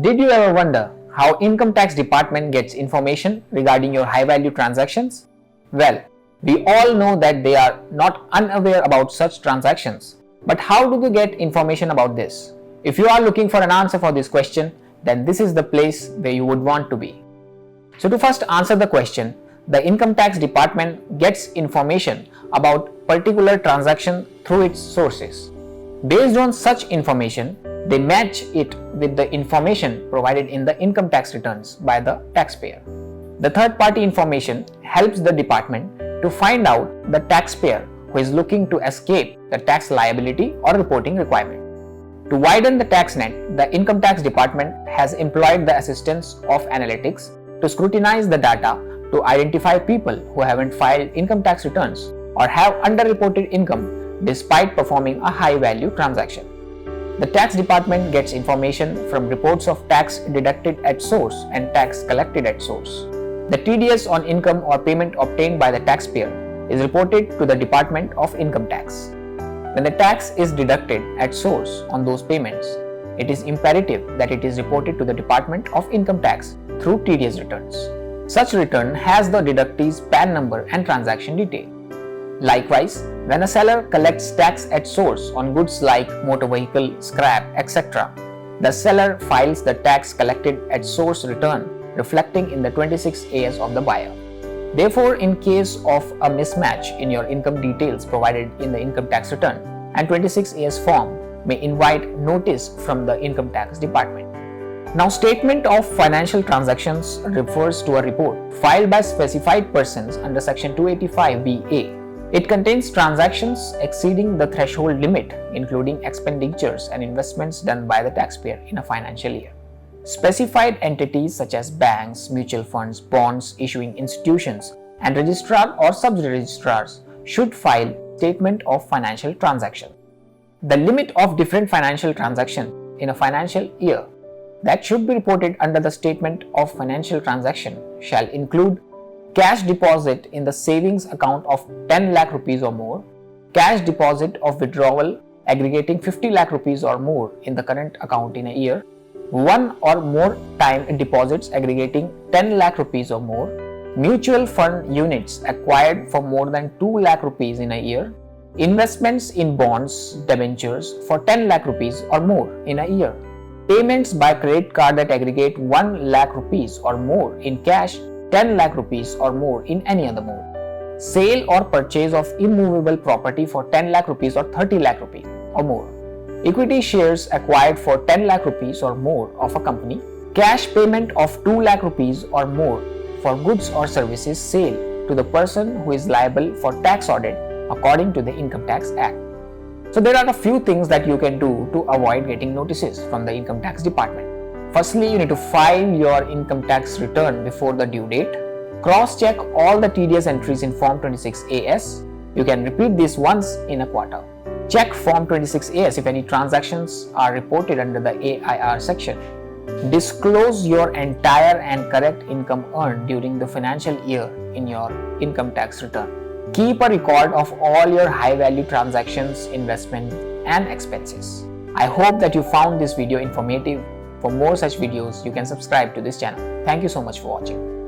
Did you ever wonder how income tax department gets information regarding your high value transactions? Well, we all know that they are not unaware about such transactions. But how do they get information about this? If you are looking for an answer for this question, then this is the place where you would want to be. So to first answer the question, the income tax department gets information about particular transaction through its sources. Based on such information, they match it with the information provided in the income tax returns by the taxpayer. The third-party information helps the department to find out the taxpayer who is looking to escape the tax liability or reporting requirement. To widen the tax net, the income tax department has employed the assistance of analytics to scrutinize the data to identify people who haven't filed income tax returns or have underreported income despite performing a high-value transaction. The tax department gets information from reports of tax deducted at source and tax collected at source. The TDS on income or payment obtained by the taxpayer is reported to the Department of Income Tax. When the tax is deducted at source on those payments, it is imperative that it is reported to the Department of Income Tax through TDS returns. Such return has the deductee's PAN number and transaction detail. Likewise, when a seller collects tax at source on goods like motor vehicle, scrap, etc., the seller files the tax collected at source return reflecting in the 26AS of the buyer. Therefore, in case of a mismatch in your income details provided in the income tax return, and 26AS form may invite notice from the income tax department. Now, statement of financial transactions refers to a report filed by specified persons under section 285BA. It contains transactions exceeding the threshold limit, including expenditures and investments done by the taxpayer in a financial year. Specified entities such as banks, mutual funds, bonds issuing institutions, and registrar or sub-registrars should file statement of financial transaction. The limit of different financial transactions in a financial year that should be reported under the statement of financial transaction shall include cash deposit in the savings account of 10 lakh rupees or more, cash deposit of withdrawal aggregating 50 lakh rupees or more in the current account in a year, one or more time deposits aggregating 10 lakh rupees or more, mutual fund units acquired for more than 2 lakh rupees in a year, investments in bonds, debentures for 10 lakh rupees or more in a year, payments by credit card that aggregate 1 lakh rupees or more in cash, 10 lakh rupees or more in any other mode, sale or purchase of immovable property for 10 lakh rupees or 30 lakh rupees or more, equity shares acquired for 10 lakh rupees or more of a company, cash payment of 2 lakh rupees or more for goods or services sale to the person who is liable for tax audit according to the Income Tax Act. So there are a few things that you can do to avoid getting notices from the Income Tax Department. Firstly, you need to file your income tax return before the due date. Cross-check all the TDS entries in Form 26AS. You can repeat this once in a quarter. Check Form 26AS if any transactions are reported under the AIR section. Disclose your entire and correct income earned during the financial year in your income tax return. Keep a record of all your high-value transactions, investment, and expenses. I hope that you found this video informative. For more such videos, you can subscribe to this channel. Thank you so much for watching.